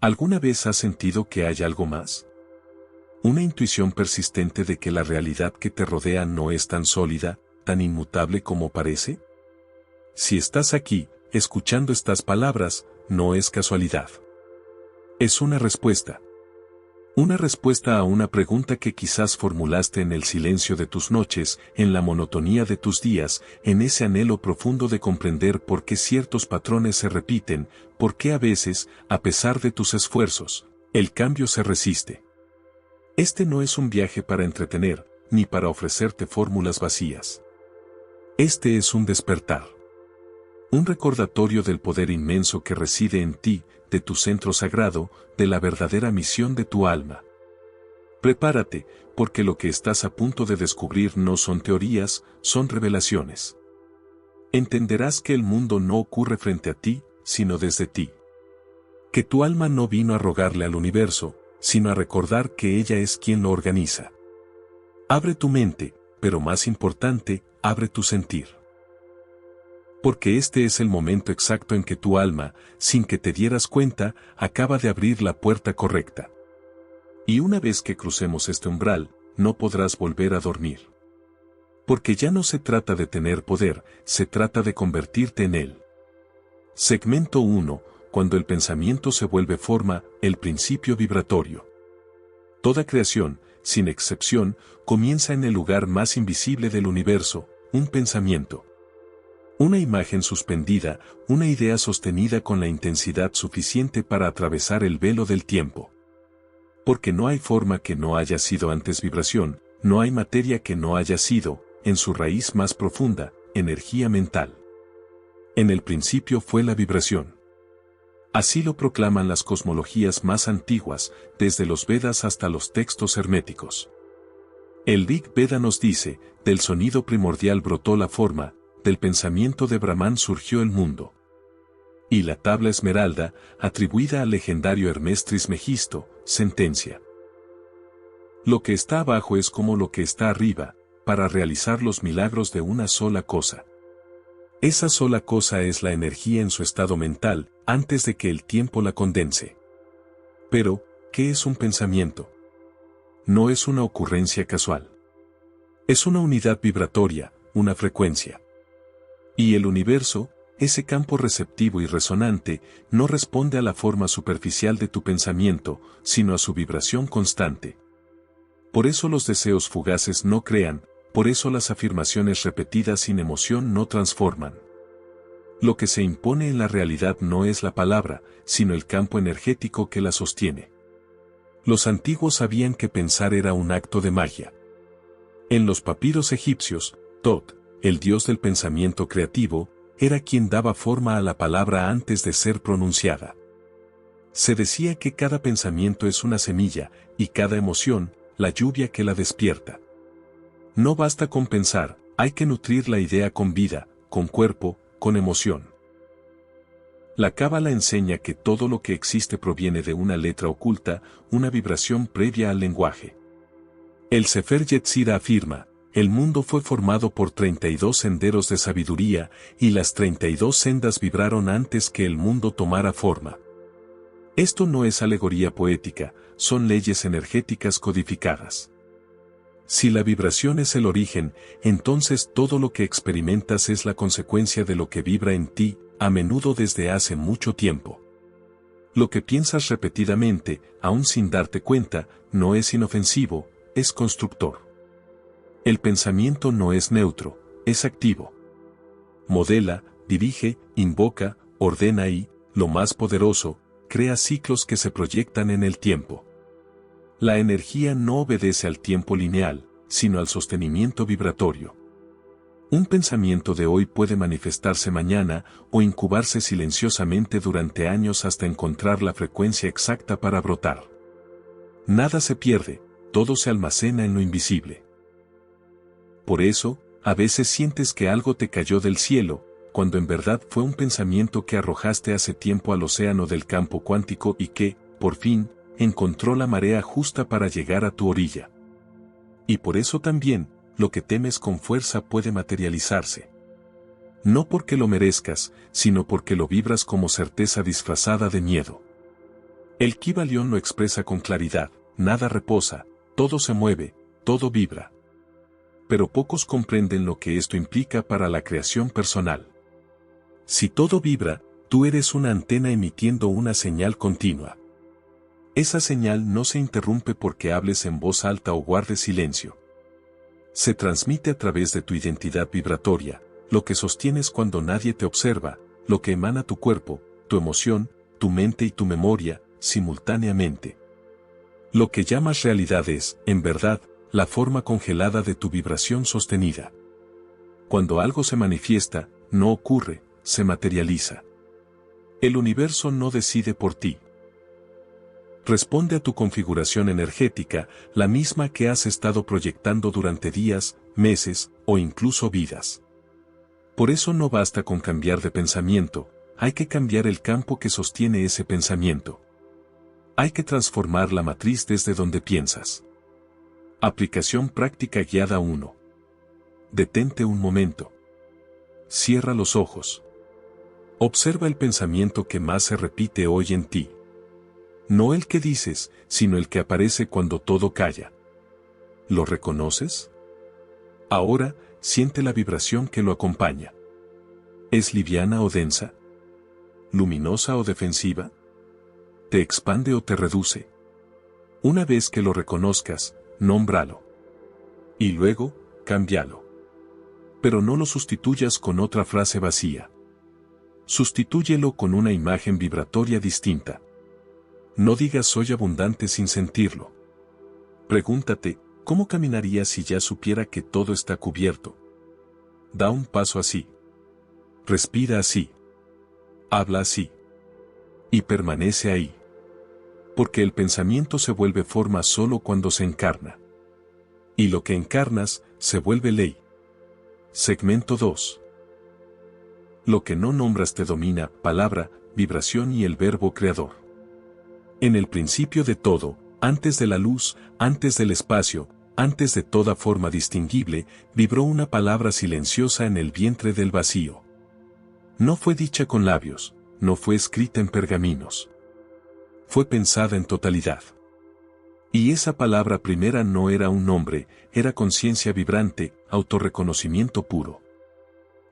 ¿Alguna vez has sentido que hay algo más? Una intuición persistente de que la realidad que te rodea no es tan sólida, tan inmutable como parece. Si estás aquí, escuchando estas palabras, no es casualidad. Es una respuesta. Una respuesta a una pregunta que quizás formulaste en el silencio de tus noches, en la monotonía de tus días, en ese anhelo profundo de comprender por qué ciertos patrones se repiten, por qué a veces, a pesar de tus esfuerzos, el cambio se resiste. Este no es un viaje para entretener, ni para ofrecerte fórmulas vacías. Este es un despertar. Un recordatorio del poder inmenso que reside en ti, de tu centro sagrado, de la verdadera misión de tu alma. Prepárate, porque lo que estás a punto de descubrir no son teorías, son revelaciones. Entenderás que el mundo no ocurre frente a ti, sino desde ti. Que tu alma no vino a rogarle al universo, sino a recordar que ella es quien lo organiza. Abre tu mente, pero más importante, abre tu sentir. Porque este es el momento exacto en que tu alma, sin que te dieras cuenta, acaba de abrir la puerta correcta. Y una vez que crucemos este umbral, no podrás volver a dormir. Porque ya no se trata de tener poder, se trata de convertirte en él. Segmento 1. Cuando el pensamiento se vuelve forma, el principio vibratorio. Toda creación, sin excepción, comienza en el lugar más invisible del universo, un pensamiento. Una imagen suspendida, una idea sostenida con la intensidad suficiente para atravesar el velo del tiempo. Porque no hay forma que no haya sido antes vibración, no hay materia que no haya sido, en su raíz más profunda, energía mental. En el principio fue la vibración. Así lo proclaman las cosmologías más antiguas, desde los Vedas hasta los textos herméticos. El Rig Veda nos dice, del sonido primordial brotó la forma, del pensamiento de Brahman surgió el mundo. Y la tabla esmeralda, atribuida al legendario Hermes Trismegisto, sentencia. Lo que está abajo es como lo que está arriba, para realizar los milagros de una sola cosa. Esa sola cosa es la energía en su estado mental, antes de que el tiempo la condense. Pero, ¿qué es un pensamiento? No es una ocurrencia casual. Es una unidad vibratoria, una frecuencia. Y el universo, ese campo receptivo y resonante, no responde a la forma superficial de tu pensamiento, sino a su vibración constante. Por eso los deseos fugaces no crean, por eso las afirmaciones repetidas sin emoción no transforman. Lo que se impone en la realidad no es la palabra, sino el campo energético que la sostiene. Los antiguos sabían que pensar era un acto de magia. En los papiros egipcios, Tot, el dios del pensamiento creativo, era quien daba forma a la palabra antes de ser pronunciada. Se decía que cada pensamiento es una semilla, y cada emoción, la lluvia que la despierta. No basta con pensar, hay que nutrir la idea con vida, con cuerpo, con emoción. La Cábala enseña que todo lo que existe proviene de una letra oculta, una vibración previa al lenguaje. El Sefer Yetzirah afirma, el mundo fue formado por 32 senderos de sabiduría, y las 32 sendas vibraron antes que el mundo tomara forma. Esto no es alegoría poética, son leyes energéticas codificadas. Si la vibración es el origen, entonces todo lo que experimentas es la consecuencia de lo que vibra en ti, a menudo desde hace mucho tiempo. Lo que piensas repetidamente, aún sin darte cuenta, no es inofensivo, es constructor. El pensamiento no es neutro, es activo. Modela, dirige, invoca, ordena y, lo más poderoso, crea ciclos que se proyectan en el tiempo. La energía no obedece al tiempo lineal, sino al sostenimiento vibratorio. Un pensamiento de hoy puede manifestarse mañana o incubarse silenciosamente durante años hasta encontrar la frecuencia exacta para brotar. Nada se pierde, todo se almacena en lo invisible. Por eso, a veces sientes que algo te cayó del cielo, cuando en verdad fue un pensamiento que arrojaste hace tiempo al océano del campo cuántico y que, por fin, encontró la marea justa para llegar a tu orilla. Y por eso también, lo que temes con fuerza puede materializarse. No porque lo merezcas, sino porque lo vibras como certeza disfrazada de miedo. El Kybalión lo expresa con claridad: nada reposa, todo se mueve, todo vibra. Pero pocos comprenden lo que esto implica para la creación personal. Si todo vibra, tú eres una antena emitiendo una señal continua. Esa señal no se interrumpe porque hables en voz alta o guardes silencio. Se transmite a través de tu identidad vibratoria, lo que sostienes cuando nadie te observa, lo que emana tu cuerpo, tu emoción, tu mente y tu memoria, simultáneamente. Lo que llamas realidad es, en verdad, la forma congelada de tu vibración sostenida. Cuando algo se manifiesta, no ocurre, se materializa. El universo no decide por ti. Responde a tu configuración energética, la misma que has estado proyectando durante días, meses o incluso vidas. Por eso no basta con cambiar de pensamiento, hay que cambiar el campo que sostiene ese pensamiento. Hay que transformar la matriz desde donde piensas. Aplicación práctica guiada 1. Detente un momento. Cierra los ojos. Observa el pensamiento que más se repite hoy en ti. No el que dices, sino el que aparece cuando todo calla. ¿Lo reconoces? Ahora, siente la vibración que lo acompaña. ¿Es liviana o densa? ¿Luminosa o defensiva? ¿Te expande o te reduce? Una vez que lo reconozcas, nómbralo. Y luego, cámbialo. Pero no lo sustituyas con otra frase vacía. Sustitúyelo con una imagen vibratoria distinta. No digas soy abundante sin sentirlo. Pregúntate, ¿cómo caminaría si ya supiera que todo está cubierto? Da un paso así. Respira así. Habla así. Y permanece ahí. Porque el pensamiento se vuelve forma solo cuando se encarna. Y lo que encarnas, se vuelve ley. Segmento 2. Lo que no nombras te domina, palabra, vibración y el verbo creador. En el principio de todo, antes de la luz, antes del espacio, antes de toda forma distinguible, vibró una palabra silenciosa en el vientre del vacío. No fue dicha con labios, no fue escrita en pergaminos. Fue pensada en totalidad. Y esa palabra primera no era un nombre, era conciencia vibrante, autorreconocimiento puro.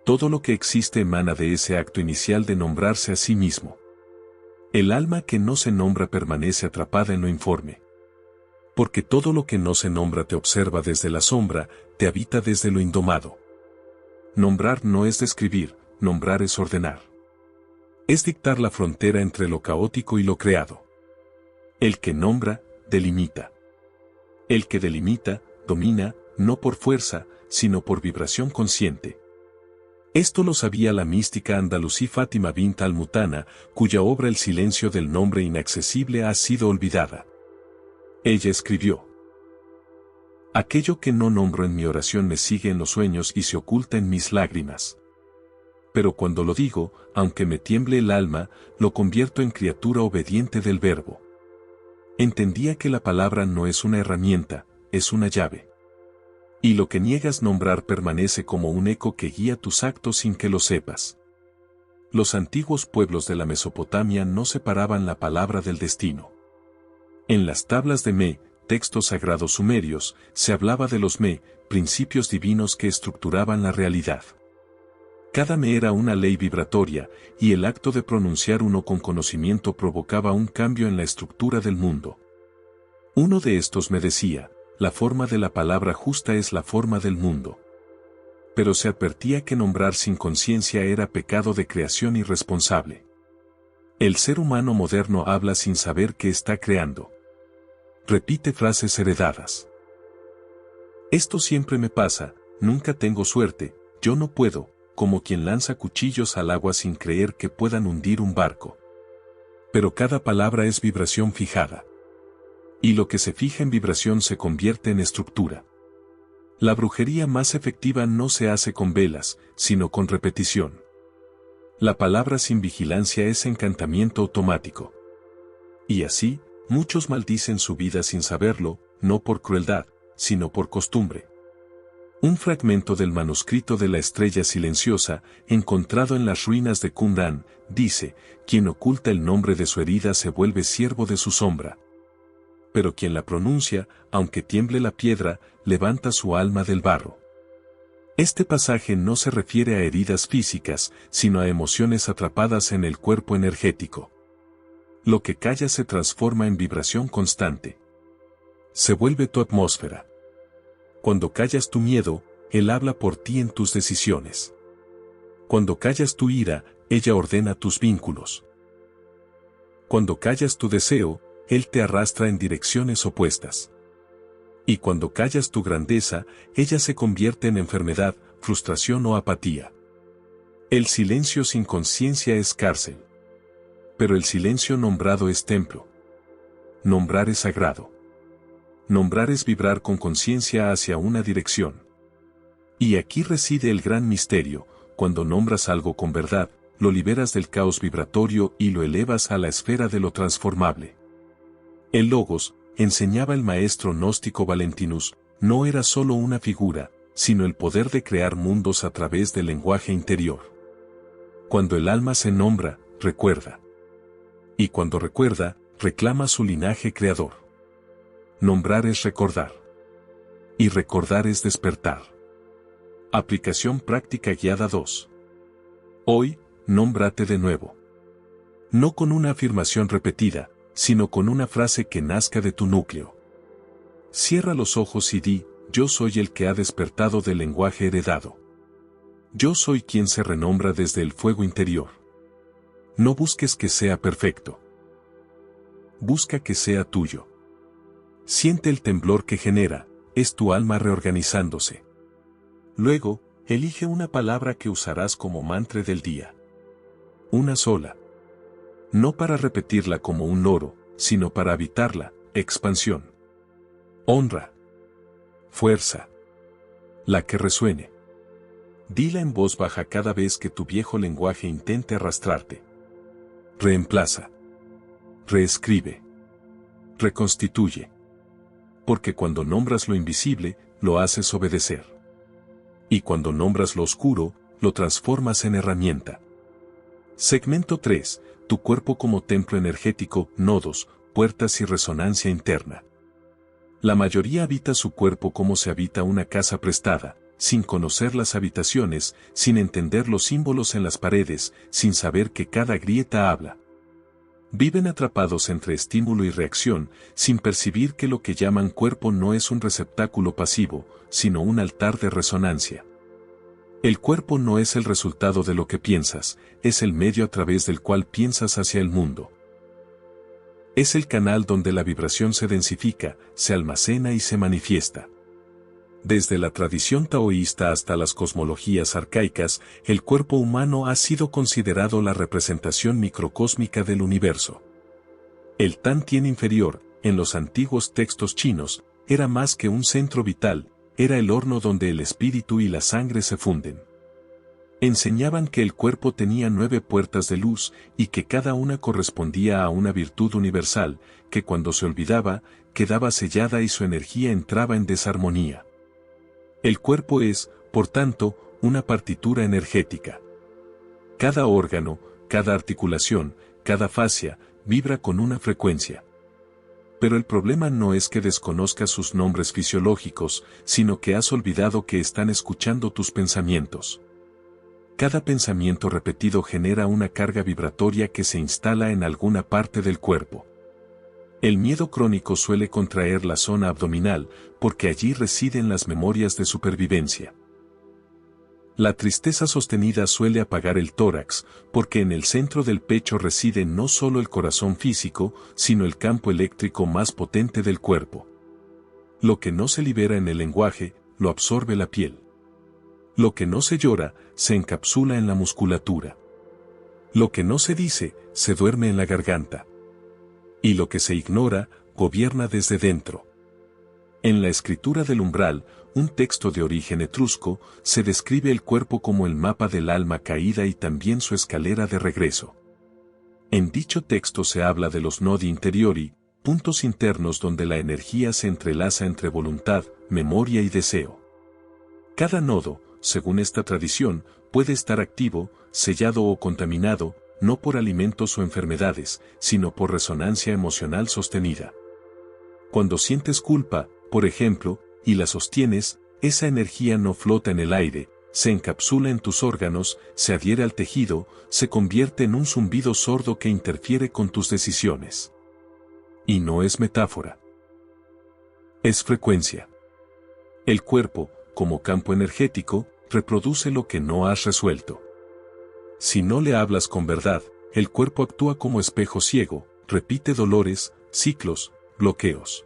Todo lo que existe emana de ese acto inicial de nombrarse a sí mismo. El alma que no se nombra permanece atrapada en lo informe. Porque todo lo que no se nombra te observa desde la sombra, te habita desde lo indomado. Nombrar no es describir, nombrar es ordenar. Es dictar la frontera entre lo caótico y lo creado. El que nombra, delimita. El que delimita, domina, no por fuerza, sino por vibración consciente. Esto lo sabía la mística andalusí Fátima bint al-Mutana, cuya obra El silencio del nombre inaccesible ha sido olvidada. Ella escribió: aquello que no nombro en mi oración me sigue en los sueños y se oculta en mis lágrimas. Pero cuando lo digo, aunque me tiemble el alma, lo convierto en criatura obediente del verbo. Entendía que la palabra no es una herramienta, es una llave. Y lo que niegas nombrar permanece como un eco que guía tus actos sin que lo sepas. Los antiguos pueblos de la Mesopotamia no separaban la palabra del destino. En las tablas de Me, textos sagrados sumerios, se hablaba de los Me, principios divinos que estructuraban la realidad. Cada Me era una ley vibratoria, y el acto de pronunciar uno con conocimiento provocaba un cambio en la estructura del mundo. Uno de estos me decía: la forma de la palabra justa es la forma del mundo. Pero se advertía que nombrar sin conciencia era pecado de creación irresponsable. El ser humano moderno habla sin saber qué está creando. Repite frases heredadas. Esto siempre me pasa, nunca tengo suerte, yo no puedo, como quien lanza cuchillos al agua sin creer que puedan hundir un barco. Pero cada palabra es vibración fijada. Y lo que se fija en vibración se convierte en estructura. La brujería más efectiva no se hace con velas, sino con repetición. La palabra sin vigilancia es encantamiento automático. Y así, muchos maldicen su vida sin saberlo, no por crueldad, sino por costumbre. Un fragmento del manuscrito de la estrella silenciosa, encontrado en las ruinas de Qumran, dice, quien oculta el nombre de su herida se vuelve siervo de su sombra. Pero quien la pronuncia, aunque tiemble la piedra, levanta su alma del barro. Este pasaje no se refiere a heridas físicas, sino a emociones atrapadas en el cuerpo energético. Lo que calla se transforma en vibración constante. Se vuelve tu atmósfera. Cuando callas tu miedo, él habla por ti en tus decisiones. Cuando callas tu ira, ella ordena tus vínculos. Cuando callas tu deseo, él te arrastra en direcciones opuestas. Y cuando callas tu grandeza, ella se convierte en enfermedad, frustración o apatía. El silencio sin conciencia es cárcel. Pero el silencio nombrado es templo. Nombrar es sagrado. Nombrar es vibrar con conciencia hacia una dirección. Y aquí reside el gran misterio: cuando nombras algo con verdad, lo liberas del caos vibratorio y lo elevas a la esfera de lo transformable. El logos, enseñaba el maestro gnóstico Valentinus, no era solo una figura, sino el poder de crear mundos a través del lenguaje interior. Cuando el alma se nombra, recuerda. Y cuando recuerda, reclama su linaje creador. Nombrar es recordar. Y recordar es despertar. Aplicación práctica guiada 2. Hoy, nómbrate de nuevo. No con una afirmación repetida, sino con una frase que nazca de tu núcleo. Cierra los ojos y di: yo soy el que ha despertado del lenguaje heredado. Yo soy quien se renombra desde el fuego interior. No busques que sea perfecto. Busca que sea tuyo. Siente el temblor que genera, es tu alma reorganizándose. Luego, elige una palabra que usarás como mantra del día. Una sola. No para repetirla como un loro, sino para habitarla: expansión, honra, fuerza. La que resuene. Dila en voz baja cada vez que tu viejo lenguaje intente arrastrarte. Reemplaza. Reescribe. Reconstituye. Porque cuando nombras lo invisible, lo haces obedecer. Y cuando nombras lo oscuro, lo transformas en herramienta. Segmento 3. Tu cuerpo como templo energético, nodos, puertas y resonancia interna. La mayoría habita su cuerpo como se habita una casa prestada, sin conocer las habitaciones, sin entender los símbolos en las paredes, sin saber que cada grieta habla. Viven atrapados entre estímulo y reacción, sin percibir que lo que llaman cuerpo no es un receptáculo pasivo, sino un altar de resonancia. El cuerpo no es el resultado de lo que piensas, es el medio a través del cual piensas hacia el mundo. Es el canal donde la vibración se densifica, se almacena y se manifiesta. Desde la tradición taoísta hasta las cosmologías arcaicas, el cuerpo humano ha sido considerado la representación microcósmica del universo. El Tantien inferior, en los antiguos textos chinos, era más que un centro vital, era el horno donde el espíritu y la sangre se funden. Enseñaban que el cuerpo tenía 9 puertas de luz y que cada una correspondía a una virtud universal, que cuando se olvidaba, quedaba sellada y su energía entraba en desarmonía. El cuerpo es, por tanto, una partitura energética. Cada órgano, cada articulación, cada fascia, vibra con una frecuencia. Pero el problema no es que desconozcas sus nombres fisiológicos, sino que has olvidado que están escuchando tus pensamientos. Cada pensamiento repetido genera una carga vibratoria que se instala en alguna parte del cuerpo. El miedo crónico suele contraer la zona abdominal, porque allí residen las memorias de supervivencia. La tristeza sostenida suele apagar el tórax, porque en el centro del pecho reside no solo el corazón físico, sino el campo eléctrico más potente del cuerpo. Lo que no se libera en el lenguaje, lo absorbe la piel. Lo que no se llora, se encapsula en la musculatura. Lo que no se dice, se duerme en la garganta. Y lo que se ignora, gobierna desde dentro. En la escritura del umbral, un texto de origen etrusco, se describe el cuerpo como el mapa del alma caída y también su escalera de regreso. En dicho texto se habla de los nodi interiori, puntos internos donde la energía se entrelaza entre voluntad, memoria y deseo. Cada nodo, según esta tradición, puede estar activo, sellado o contaminado, no por alimentos o enfermedades, sino por resonancia emocional sostenida. Cuando sientes culpa, por ejemplo, y la sostienes, esa energía no flota en el aire, se encapsula en tus órganos, se adhiere al tejido, se convierte en un zumbido sordo que interfiere con tus decisiones. Y no es metáfora. Es frecuencia. El cuerpo, como campo energético, reproduce lo que no has resuelto. Si no le hablas con verdad, el cuerpo actúa como espejo ciego, repite dolores, ciclos, bloqueos.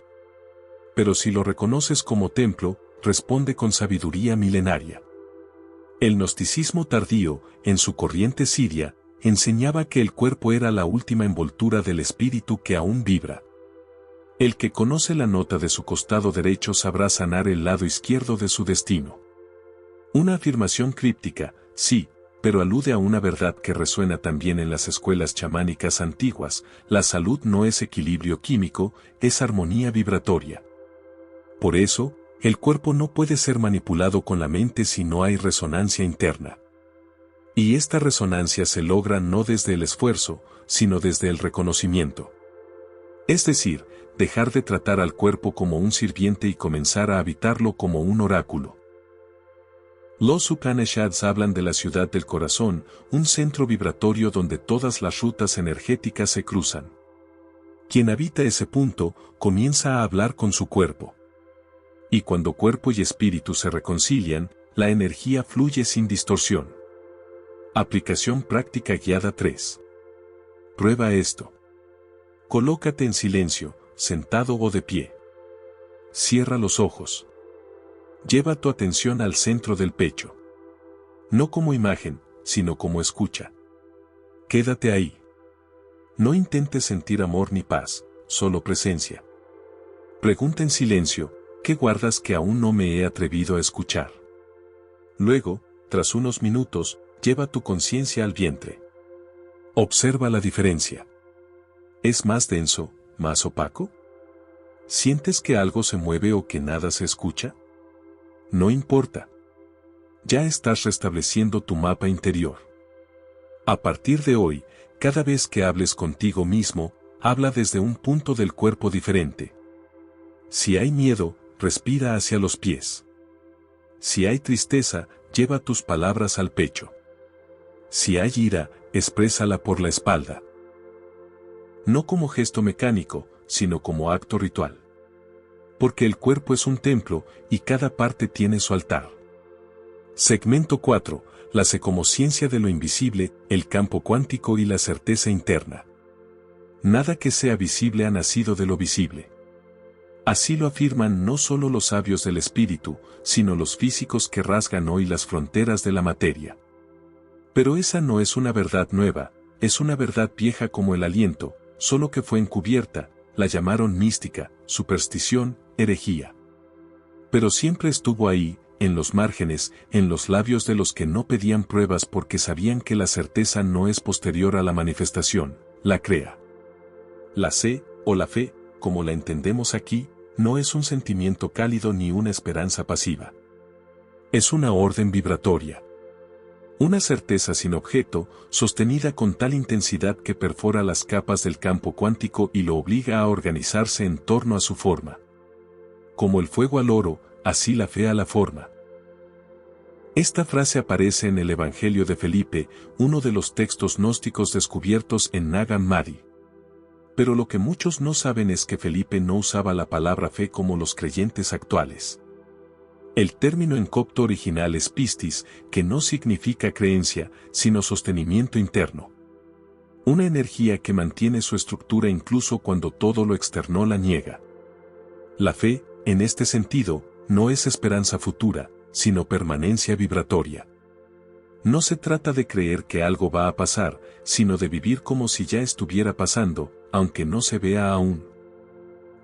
Pero si lo reconoces como templo, responde con sabiduría milenaria. El gnosticismo tardío, en su corriente siria, enseñaba que el cuerpo era la última envoltura del espíritu que aún vibra. El que conoce la nota de su costado derecho sabrá sanar el lado izquierdo de su destino. Una afirmación críptica, sí, pero alude a una verdad que resuena también en las escuelas chamánicas antiguas: la salud no es equilibrio químico, es armonía vibratoria. Por eso, el cuerpo no puede ser manipulado con la mente si no hay resonancia interna. Y esta resonancia se logra no desde el esfuerzo, sino desde el reconocimiento. Es decir, dejar de tratar al cuerpo como un sirviente y comenzar a habitarlo como un oráculo. Los Upanishads hablan de la ciudad del corazón, un centro vibratorio donde todas las rutas energéticas se cruzan. Quien habita ese punto, comienza a hablar con su cuerpo. Y cuando cuerpo y espíritu se reconcilian, la energía fluye sin distorsión. Aplicación práctica guiada 3. Prueba esto. Colócate en silencio, sentado o de pie. Cierra los ojos. Lleva tu atención al centro del pecho. No como imagen, sino como escucha. Quédate ahí. No intentes sentir amor ni paz, solo presencia. Pregunta en silencio: ¿qué guardas que aún no me he atrevido a escuchar? Luego, tras unos minutos, lleva tu conciencia al vientre. Observa la diferencia. ¿Es más denso, más opaco? ¿Sientes que algo se mueve o que nada se escucha? No importa. Ya estás restableciendo tu mapa interior. A partir de hoy, cada vez que hables contigo mismo, habla desde un punto del cuerpo diferente. Si hay miedo, respira hacia los pies. Si hay tristeza, lleva tus palabras al pecho. Si hay ira, exprésala por la espalda. No como gesto mecánico, sino como acto ritual. Porque el cuerpo es un templo, y cada parte tiene su altar. Segmento 4. La secomociencia de lo invisible, el campo cuántico y la certeza interna. Nada que sea visible ha nacido de lo visible. Así lo afirman no solo los sabios del espíritu, sino los físicos que rasgan hoy las fronteras de la materia. Pero esa no es una verdad nueva, es una verdad vieja como el aliento, solo que fue encubierta, la llamaron mística, superstición, herejía. Pero siempre estuvo ahí, en los márgenes, en los labios de los que no pedían pruebas porque sabían que la certeza no es posterior a la manifestación, la crea. La sé, o la fe, como la entendemos aquí, no es un sentimiento cálido ni una esperanza pasiva. Es una orden vibratoria. Una certeza sin objeto, sostenida con tal intensidad que perfora las capas del campo cuántico y lo obliga a organizarse en torno a su forma. Como el fuego al oro, así la fe a la forma. Esta frase aparece en el Evangelio de Felipe, uno de los textos gnósticos descubiertos en Nag Hammadi. Pero lo que muchos no saben es que Felipe no usaba la palabra fe como los creyentes actuales. El término en copto original es pistis, que no significa creencia, sino sostenimiento interno. Una energía que mantiene su estructura incluso cuando todo lo externo la niega. La fe, en este sentido, no es esperanza futura, sino permanencia vibratoria. No se trata de creer que algo va a pasar, sino de vivir como si ya estuviera pasando, aunque no se vea aún.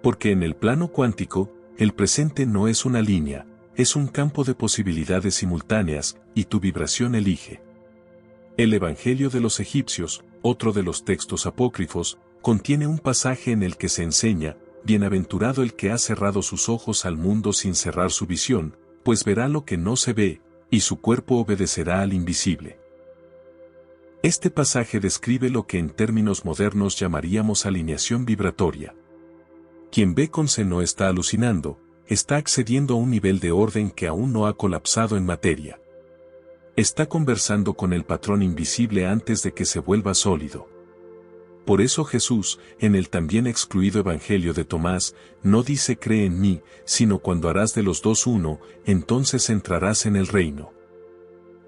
Porque en el plano cuántico, el presente no es una línea, es un campo de posibilidades simultáneas, y tu vibración elige. El Evangelio de los Egipcios, otro de los textos apócrifos, contiene un pasaje en el que se enseña: bienaventurado el que ha cerrado sus ojos al mundo sin cerrar su visión, pues verá lo que no se ve, y su cuerpo obedecerá al invisible. Este pasaje describe lo que en términos modernos llamaríamos alineación vibratoria. Quien ve con C no está alucinando, está accediendo a un nivel de orden que aún no ha colapsado en materia. Está conversando con el patrón invisible antes de que se vuelva sólido. Por eso Jesús, en el también excluido Evangelio de Tomás, no dice cree en mí, sino cuando harás de los dos uno, entonces entrarás en el reino.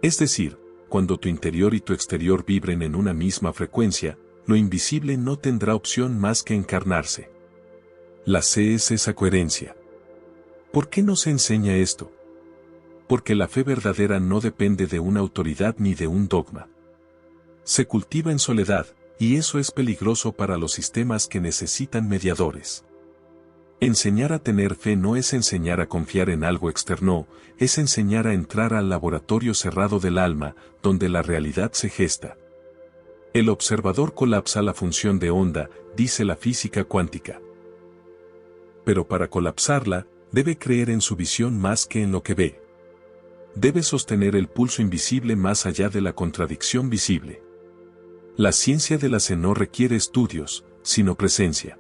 Es decir, cuando tu interior y tu exterior vibren en una misma frecuencia, lo invisible no tendrá opción más que encarnarse. La C es esa coherencia. ¿Por qué no se enseña esto? Porque la fe verdadera no depende de una autoridad ni de un dogma. Se cultiva en soledad, y eso es peligroso para los sistemas que necesitan mediadores. Enseñar a tener fe no es enseñar a confiar en algo externo, es enseñar a entrar al laboratorio cerrado del alma, donde la realidad se gesta. El observador colapsa la función de onda, dice la física cuántica. Pero para colapsarla, debe creer en su visión más que en lo que ve. Debe sostener el pulso invisible más allá de la contradicción visible. La ciencia de la C no requiere estudios, sino presencia.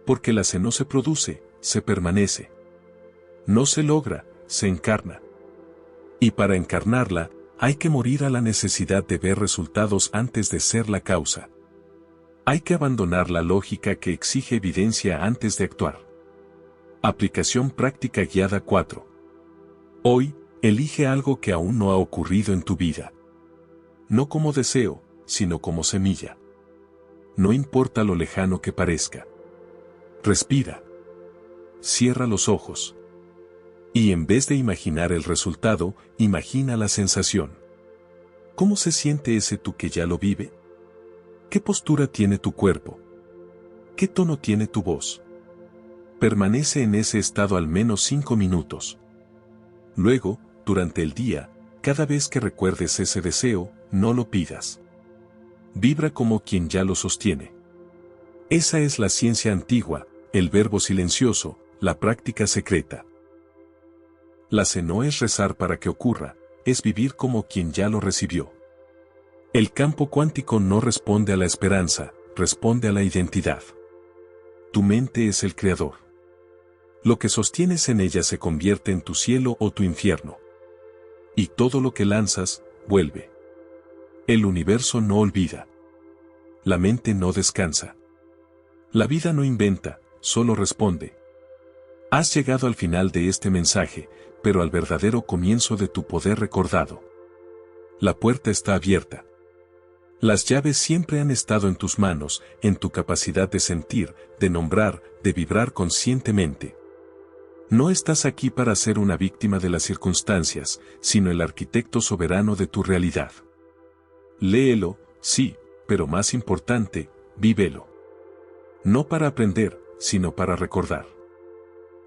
Porque la C no se produce, se permanece. No se logra, se encarna. Y para encarnarla, hay que morir a la necesidad de ver resultados antes de ser la causa. Hay que abandonar la lógica que exige evidencia antes de actuar. Aplicación práctica guiada 4. Hoy, elige algo que aún no ha ocurrido en tu vida. No como deseo, sino como semilla. No importa lo lejano que parezca. Respira. Cierra los ojos. Y en vez de imaginar el resultado, imagina la sensación. ¿Cómo se siente ese tú que ya lo vive? ¿Qué postura tiene tu cuerpo? ¿Qué tono tiene tu voz? Permanece en ese estado al menos 5 minutos. Luego, durante el día, cada vez que recuerdes ese deseo, no lo pidas. Vibra como quien ya lo sostiene. Esa es la ciencia antigua, el verbo silencioso, la práctica secreta. La C no es rezar para que ocurra, es vivir como quien ya lo recibió. El campo cuántico no responde a la esperanza, responde a la identidad. Tu mente es el creador. Lo que sostienes en ella se convierte en tu cielo o tu infierno. Y todo lo que lanzas, vuelve. El universo no olvida. La mente no descansa. La vida no inventa, solo responde. Has llegado al final de este mensaje, pero al verdadero comienzo de tu poder recordado. La puerta está abierta. Las llaves siempre han estado en tus manos, en tu capacidad de sentir, de nombrar, de vibrar conscientemente. No estás aquí para ser una víctima de las circunstancias, sino el arquitecto soberano de tu realidad. Léelo, sí, pero más importante, vívelo. No para aprender, sino para recordar.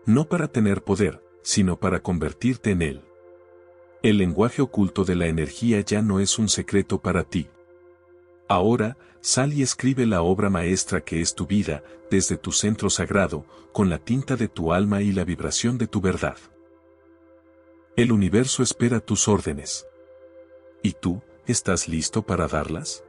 No para tener poder, sino para convertirte en él. El lenguaje oculto de la energía ya no es un secreto para ti. Ahora, sal y escribe la obra maestra que es tu vida, desde tu centro sagrado, con la tinta de tu alma y la vibración de tu verdad. El universo espera tus órdenes. ¿Y tú, estás listo para darlas?